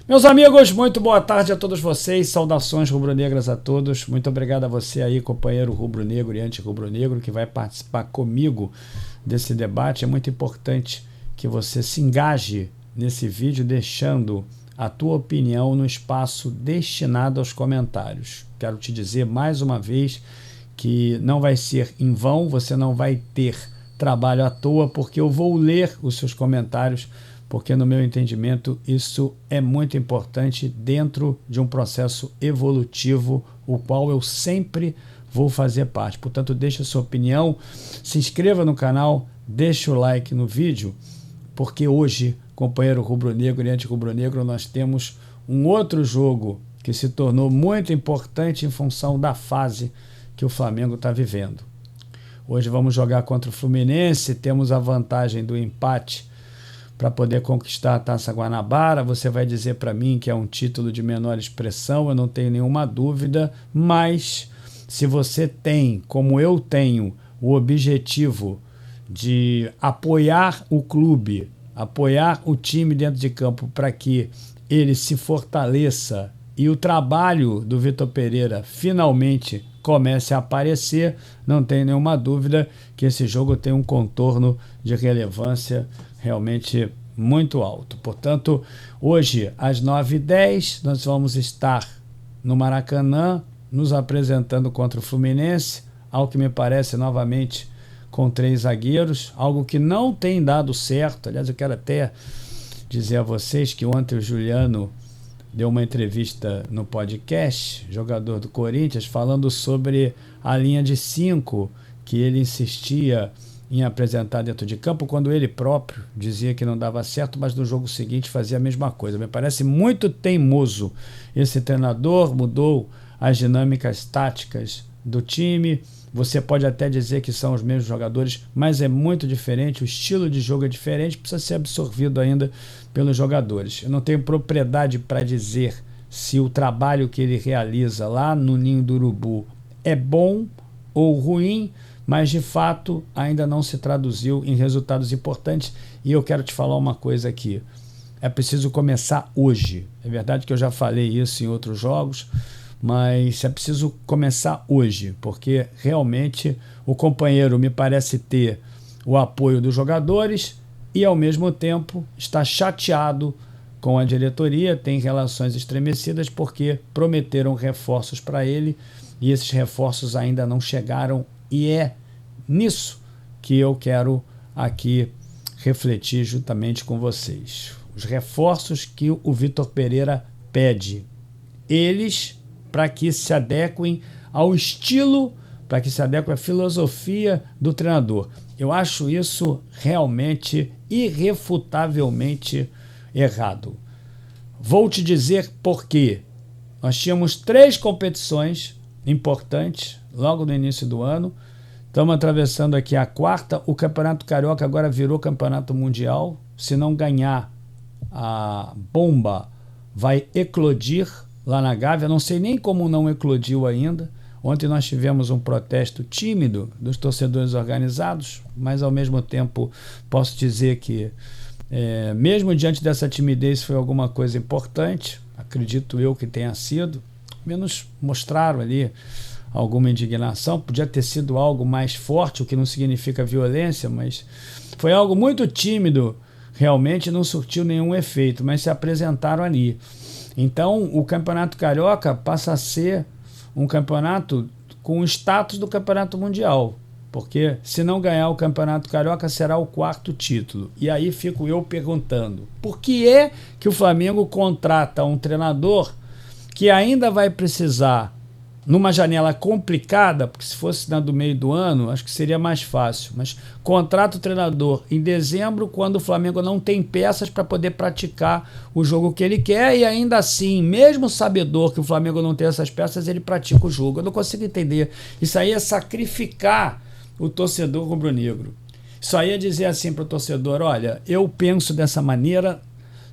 Meus amigos, muito boa tarde a todos vocês, saudações rubro-negras a todos, muito obrigado a você aí, companheiro rubro-negro e anti-rubro-negro, que vai participar comigo desse debate. É muito importante que você se engaje nesse vídeo, deixando a tua opinião no espaço destinado aos comentários. Quero te dizer mais uma vez que não vai ser em vão, você não vai ter trabalho à toa, porque eu vou ler os seus comentários, porque no meu entendimento isso é muito importante dentro de um processo evolutivo, o qual eu sempre vou fazer parte. Portanto, deixe a sua opinião, se inscreva no canal, deixe o like no vídeo, porque hoje, companheiro rubro-negro e anti-rubro-negro, nós temos um outro jogo que se tornou muito importante em função da fase que o Flamengo está vivendo. Hoje vamos jogar contra o Fluminense, temos a vantagem do empate para poder conquistar a Taça Guanabara. Você vai dizer para mim que é um título de menor expressão, eu não tenho nenhuma dúvida, mas se você tem, como eu tenho, o objetivo de apoiar o clube, apoiar o time dentro de campo para que ele se fortaleça e o trabalho do Vitor Pereira finalmente comece a aparecer, não tem nenhuma dúvida que esse jogo tem um contorno de relevância realmente muito alto. Portanto, hoje às 9h10 nós vamos estar no Maracanã nos apresentando contra o Fluminense, ao que me parece novamente com 3 zagueiros, algo que não tem dado certo. Aliás, eu quero até dizer a vocês que ontem o Juliano deu uma entrevista no podcast, jogador do Corinthians, falando sobre a linha de 5 que ele insistia em apresentar dentro de campo, quando ele próprio dizia que não dava certo, mas no jogo seguinte fazia a mesma coisa. Me parece muito teimoso esse treinador, mudou as dinâmicas táticas do time. Você pode até dizer que são os mesmos jogadores, mas é muito diferente, o estilo de jogo é diferente, precisa ser absorvido ainda pelos jogadores. Eu não tenho propriedade para dizer se o trabalho que ele realiza lá no Ninho do Urubu é bom ou ruim, mas de fato ainda não se traduziu em resultados importantes. E eu quero te falar uma coisa aqui, é preciso começar hoje. É verdade que eu já falei isso em outros jogos, mas é preciso começar hoje, porque realmente o companheiro me parece ter o apoio dos jogadores e ao mesmo tempo está chateado com a diretoria, tem relações estremecidas porque prometeram reforços para ele e esses reforços ainda não chegaram, e é nisso que eu quero aqui refletir juntamente com vocês. Os reforços que o Vitor Pereira pede, eles para que se adequem ao estilo, para que se adequem à filosofia do treinador. Eu acho isso realmente, irrefutavelmente errado. Vou te dizer por quê. Nós tínhamos 3 competições importantes logo no início do ano. Estamos atravessando aqui a 4ª. O Campeonato Carioca agora virou Campeonato Mundial. Se não ganhar, a bomba vai eclodir lá na Gávea. Não sei nem como não eclodiu ainda. Ontem nós tivemos um protesto tímido dos torcedores organizados, mas ao mesmo tempo posso dizer que mesmo diante dessa timidez foi alguma coisa importante, acredito eu que tenha sido, menos mostraram ali alguma indignação, podia ter sido algo mais forte, o que não significa violência, mas foi algo muito tímido, realmente não surtiu nenhum efeito, mas se apresentaram ali. Então o Campeonato Carioca passa a ser um campeonato com o status do Campeonato Mundial, porque se não ganhar o Campeonato Carioca será o 4º título. E aí fico eu perguntando, por que é que o Flamengo contrata um treinador que ainda vai precisar, numa janela complicada, porque se fosse na do meio do ano, acho que seria mais fácil, mas contrata o treinador em dezembro, quando o Flamengo não tem peças para poder praticar o jogo que ele quer, e ainda assim, mesmo sabedor que o Flamengo não tem essas peças, ele pratica o jogo. Eu não consigo entender. Isso aí é sacrificar o torcedor rubro-negro. Isso aí é dizer assim para o torcedor, olha, eu penso dessa maneira,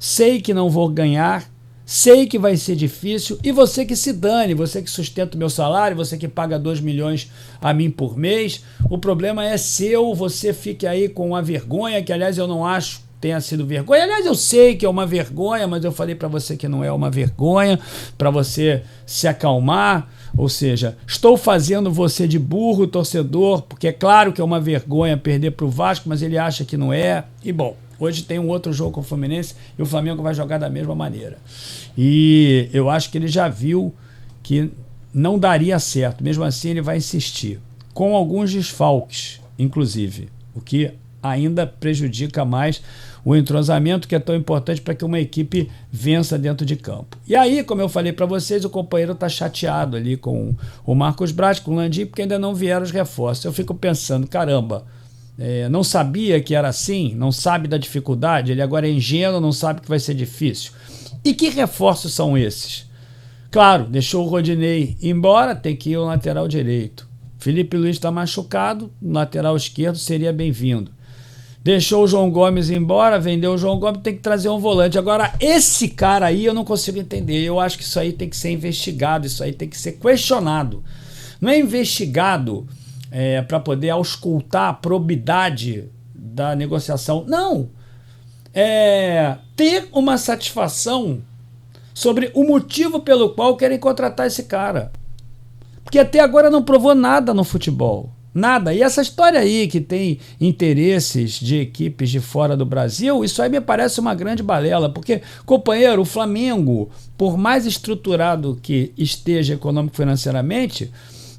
sei que não vou ganhar, sei que vai ser difícil, e você que se dane, você que sustenta o meu salário, você que paga 2 milhões a mim por mês, o problema é seu, você fique aí com a vergonha, que aliás eu não acho tenha sido vergonha. Aliás, eu sei que é uma vergonha, mas eu falei para você que não é uma vergonha, para você se acalmar. Ou seja, estou fazendo você de burro, torcedor, porque é claro que é uma vergonha perder para o Vasco, mas ele acha que não é. E bom, hoje tem um outro jogo com o Fluminense e o Flamengo vai jogar da mesma maneira. E eu acho que ele já viu que não daria certo. Mesmo assim, ele vai insistir, com alguns desfalques, inclusive, o que ainda prejudica mais o entrosamento, que é tão importante para que uma equipe vença dentro de campo. E aí, como eu falei para vocês, o companheiro está chateado ali com o Marcos Braz, com o Landim, porque ainda não vieram os reforços. Eu fico pensando, caramba, não sabia que era assim, não sabe da dificuldade, ele agora é ingênuo, não sabe que vai ser difícil. E que reforços são esses? Claro, deixou o Rodinei embora, tem que ir o lateral direito. Felipe Luiz está machucado, o lateral esquerdo seria bem-vindo. Deixou o João Gomes embora, vendeu o João Gomes, tem que trazer um volante. Agora, esse cara aí eu não consigo entender. Eu acho que isso aí tem que ser investigado, isso aí tem que ser questionado. Não é investigado para poder auscultar a probidade da negociação. Não. É ter uma satisfação sobre o motivo pelo qual querem contratar esse cara. Porque até agora não provou nada no futebol. Nada. E essa história aí que tem interesses de equipes de fora do Brasil, isso aí me parece uma grande balela, porque, companheiro, o Flamengo, por mais estruturado que esteja econômico-financeiramente,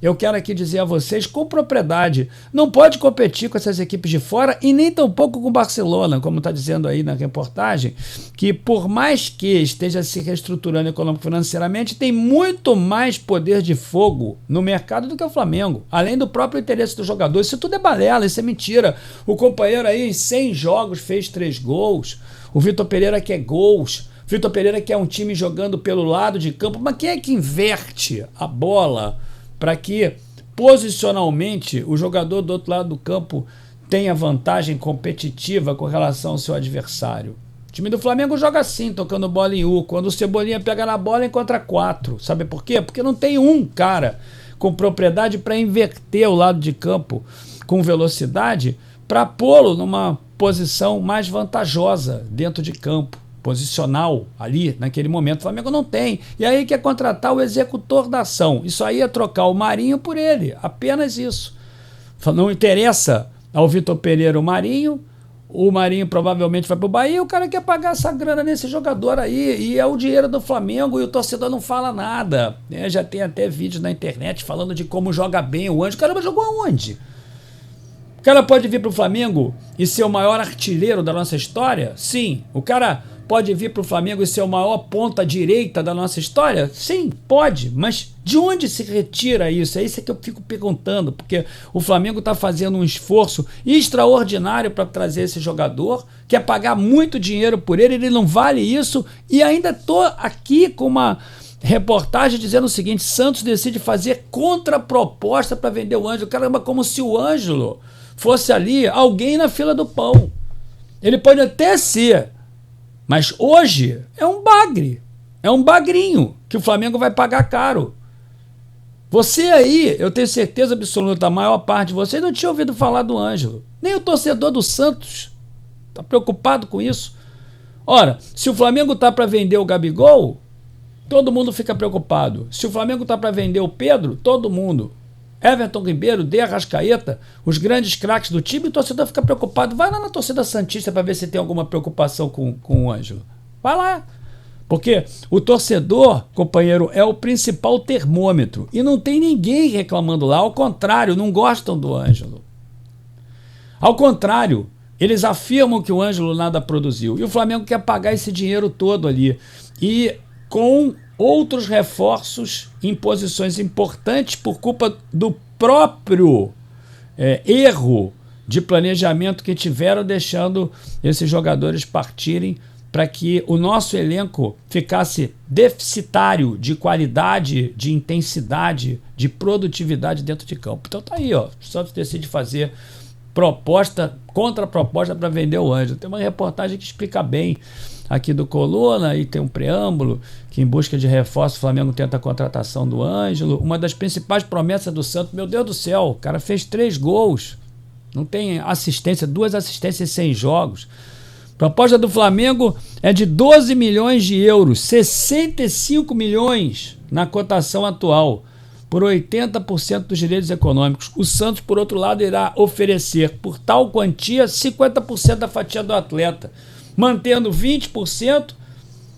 eu quero aqui dizer a vocês com propriedade, não pode competir com essas equipes de fora e nem tampouco com o Barcelona, como está dizendo aí na reportagem, que por mais que esteja se reestruturando econômico-financeiramente, tem muito mais poder de fogo no mercado do que o Flamengo, além do próprio interesse do jogador. Isso tudo é balela, isso é mentira. O companheiro aí em 100 jogos fez 3 gols, o Vitor Pereira quer gols, Vitor Pereira quer um time jogando pelo lado de campo, mas quem é que inverte a bola para que posicionalmente o jogador do outro lado do campo tenha vantagem competitiva com relação ao seu adversário? O time do Flamengo joga assim, tocando bola em U. Quando o Cebolinha pega na bola, encontra 4. Sabe por quê? Porque não tem um cara com propriedade para inverter o lado de campo com velocidade para pô-lo numa posição mais vantajosa dentro de campo. Posicional ali, naquele momento, o Flamengo não tem. E aí quer contratar o executor da ação. Isso aí é trocar o Marinho por ele. Apenas isso. Não interessa ao Vitor Pereira o Marinho provavelmente vai para o Bahia, o cara quer pagar essa grana nesse jogador aí, e é o dinheiro do Flamengo, e o torcedor não fala nada. Já tem até vídeos na internet falando de como joga bem o Ângelo. Caramba, jogou aonde? O cara pode vir para o Flamengo e ser o maior artilheiro da nossa história? Sim. O cara pode vir para o Flamengo e ser o maior ponta direita da nossa história? Sim, pode. Mas de onde se retira isso? É isso que eu fico perguntando, porque o Flamengo está fazendo um esforço extraordinário para trazer esse jogador, quer pagar muito dinheiro por ele, ele não vale isso, e ainda estou aqui com uma reportagem dizendo o seguinte: Santos decide fazer contraproposta para vender o Ângelo. Caramba, como se o Ângelo fosse ali alguém na fila do pão. Ele pode até ser, mas hoje é um bagre, é um bagrinho que o Flamengo vai pagar caro. Você aí, eu tenho certeza absoluta, a maior parte de vocês não tinha ouvido falar do Ângelo. Nem o torcedor do Santos está preocupado com isso. Ora, se o Flamengo está para vender o Gabigol, todo mundo fica preocupado. Se o Flamengo está para vender o Pedro, todo mundo. Everton Ribeiro, De Arrascaeta, os grandes craques do time, o torcedor fica preocupado. Vai lá na torcida santista para ver se tem alguma preocupação com o Ângelo. Vai lá. Porque o torcedor, companheiro, é o principal termômetro. E não tem ninguém reclamando lá. Ao contrário, não gostam do Ângelo. Ao contrário, eles afirmam que o Ângelo nada produziu. E o Flamengo quer pagar esse dinheiro todo ali. E com outros reforços em posições importantes por culpa do próprio erro de planejamento que tiveram, deixando esses jogadores partirem para que o nosso elenco ficasse deficitário de qualidade, de intensidade, de produtividade dentro de campo. Então tá aí, ó, o Santos decide fazer contraproposta para vender o Ângelo. Tem uma reportagem que explica bem aqui do Coluna, e tem um preâmbulo que, em busca de reforço, o Flamengo tenta a contratação do Ângelo. Uma das principais promessas do Santos, meu Deus do céu, o cara fez 3 gols, não tem assistência, 2 assistências em 100 jogos. A proposta do Flamengo é de 12 milhões de euros, 65 milhões na cotação atual, por 80% dos direitos econômicos. O Santos, por outro lado, irá oferecer por tal quantia 50% da fatia do atleta, mantendo 20%,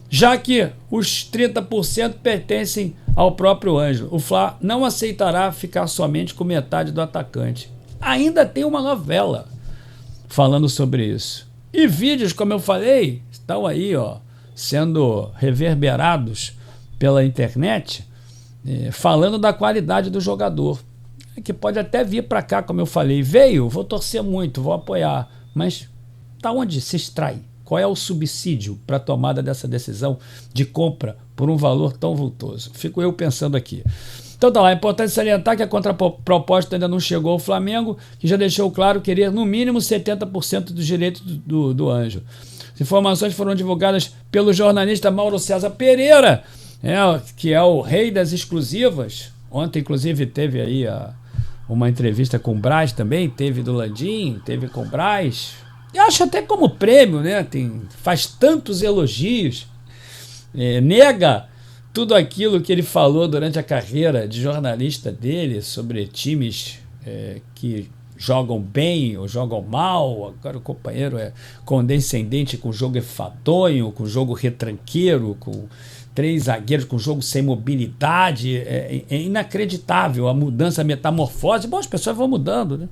já que os 30% pertencem ao próprio Ângelo. O Fla não aceitará ficar somente com metade do atacante. Ainda tem uma novela falando sobre isso. E vídeos, como eu falei, estão aí, sendo reverberados pela internet, falando da qualidade do jogador, que pode até vir para cá, como eu falei. Veio, vou torcer muito, vou apoiar, mas da onde se extrai? Qual é o subsídio para a tomada dessa decisão de compra por um valor tão vultoso? Fico eu pensando aqui. Então tá lá, é importante salientar que a contraproposta ainda não chegou ao Flamengo, que já deixou claro querer no mínimo 70% dos direitos do Ângelo. As informações foram divulgadas pelo jornalista Mauro César Pereira, que é o rei das exclusivas. Ontem, inclusive, teve aí uma entrevista com o Braz também, teve do Landim, teve com o Braz. Eu acho até como prêmio, né? Faz tantos elogios, nega tudo aquilo que ele falou durante a carreira de jornalista dele sobre times que jogam bem ou jogam mal. Agora o companheiro é condescendente com o jogo enfadonho, com o jogo retranqueiro, com 3 zagueiros, com jogo sem mobilidade. É inacreditável a mudança, a metamorfose. Bom, as pessoas vão mudando, né?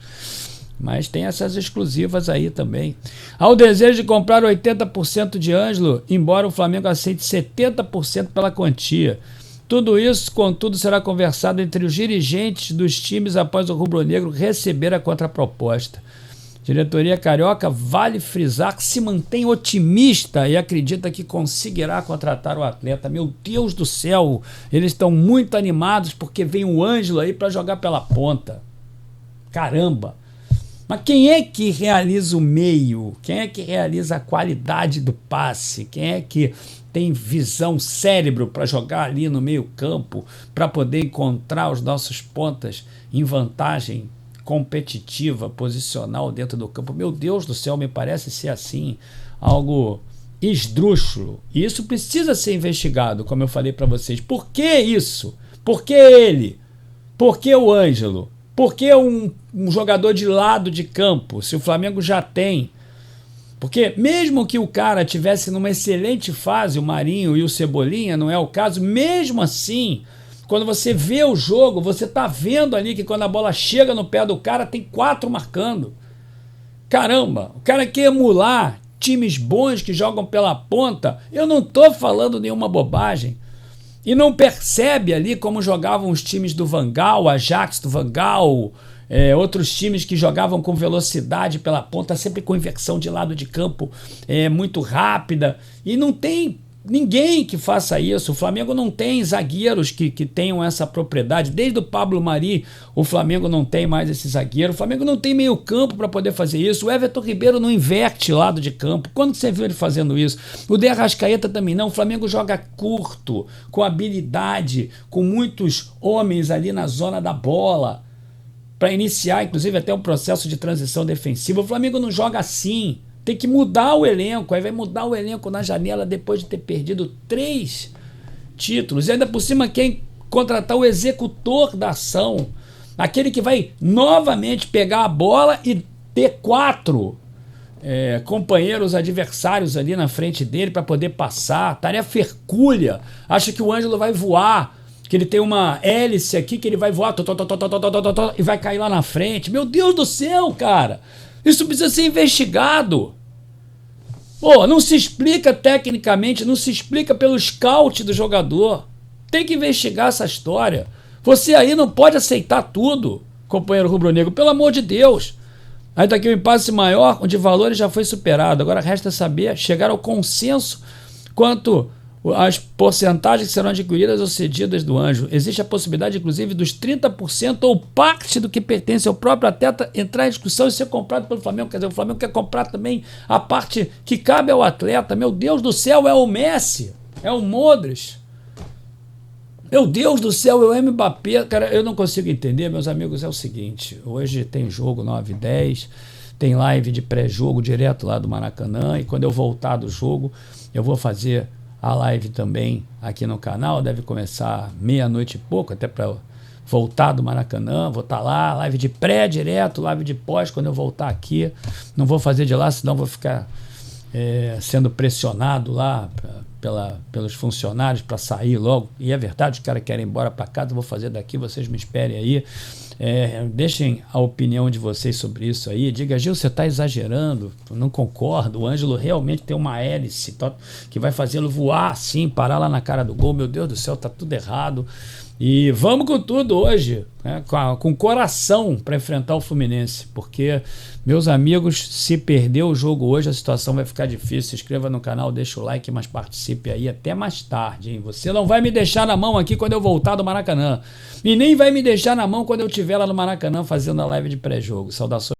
Mas tem essas exclusivas aí também. Há o desejo de comprar 80% de Ângelo, embora o Flamengo aceite 70% pela quantia. Tudo isso, contudo, será conversado entre os dirigentes dos times após o rubro-negro receber a contraproposta. Diretoria carioca, vale frisar, que se mantém otimista e acredita que conseguirá contratar o atleta. Meu Deus do céu, eles estão muito animados porque vem o Ângelo aí para jogar pela ponta. Caramba! Mas quem é que realiza o meio? Quem é que realiza a qualidade do passe? Quem é que tem visão, cérebro para jogar ali no meio campo, para poder encontrar os nossos pontas em vantagem competitiva, posicional dentro do campo? Meu Deus do céu, me parece ser assim, algo esdrúxulo. E isso precisa ser investigado, como eu falei para vocês. Por que isso? Por que ele? Por que o Ângelo? Por que um jogador de lado de campo, se o Flamengo já tem? Porque mesmo que o cara tivesse numa excelente fase, o Marinho e o Cebolinha, não é o caso, mesmo assim, quando você vê o jogo, você tá vendo ali que quando a bola chega no pé do cara, tem 4 marcando. Caramba, o cara quer emular times bons que jogam pela ponta. Eu não tô falando nenhuma bobagem. E não percebe ali como jogavam os times do Van Gaal, Ajax do Van Gaal, outros times que jogavam com velocidade pela ponta, sempre com inversão de lado de campo muito rápida. E não tem ninguém que faça isso. O Flamengo não tem zagueiros que tenham essa propriedade. Desde o Pablo Mari, o Flamengo não tem mais esse zagueiro. O Flamengo não tem meio campo para poder fazer isso. O Everton Ribeiro não inverte lado de campo. Quando você viu ele fazendo isso? O De Arrascaeta também não. O Flamengo joga curto, com habilidade, com muitos homens ali na zona da bola, para iniciar, inclusive, até um processo de transição defensiva. O Flamengo não joga assim. Tem que mudar o elenco. Aí vai mudar o elenco na janela depois de ter perdido 3 títulos. E ainda por cima quem contratar o executor da ação. Aquele que vai novamente pegar a bola e ter 4 companheiros adversários ali na frente dele para poder passar. Tarefa hercúlea. Acha que o Ângelo vai voar, que ele tem uma hélice aqui, que ele vai voar e vai cair lá na frente. Meu Deus do céu, cara! Isso precisa ser investigado. Pô, não se explica tecnicamente, não se explica pelo scout do jogador. Tem que investigar essa história. Você aí não pode aceitar tudo, companheiro rubro-negro, pelo amor de Deus. Aí daqui um impasse maior, onde valores já foi superado. Agora resta saber, chegar ao consenso quanto as porcentagens que serão adquiridas ou cedidas do Ângelo. Existe a possibilidade, inclusive, dos 30% ou parte do que pertence ao próprio atleta entrar em discussão e ser comprado pelo Flamengo. Quer dizer, o Flamengo quer comprar também a parte que cabe ao atleta. Meu Deus do céu, é o Messi, é o Modric. Meu Deus do céu, é o Mbappé. Cara, eu não consigo entender, meus amigos, é o seguinte. Hoje tem jogo 9h10, tem live de pré-jogo direto lá do Maracanã, e quando eu voltar do jogo, eu vou fazer a live também aqui no canal, deve começar meia-noite e pouco, até para voltar do Maracanã, vou estar lá, live de pré direto, live de pós, quando eu voltar aqui, não vou fazer de lá, senão vou ficar sendo pressionado lá pelos funcionários para sair logo, e é verdade, os caras querem ir embora para casa, eu vou fazer daqui, vocês me esperem aí. Deixem a opinião de vocês sobre isso aí. Diga, Gil, você está exagerando, eu não concordo, o Ângelo realmente tem uma hélice que vai fazê-lo voar assim, parar lá na cara do gol, meu Deus do céu, tá tudo errado. E vamos com tudo hoje, né? Com coração para enfrentar o Fluminense, porque, meus amigos, se perder o jogo hoje, a situação vai ficar difícil. Se inscreva no canal, deixa o like, mas participe aí até mais tarde, hein? Você não vai me deixar na mão aqui quando eu voltar do Maracanã, e nem vai me deixar na mão quando eu estiver lá no Maracanã fazendo a live de pré-jogo. Saudações.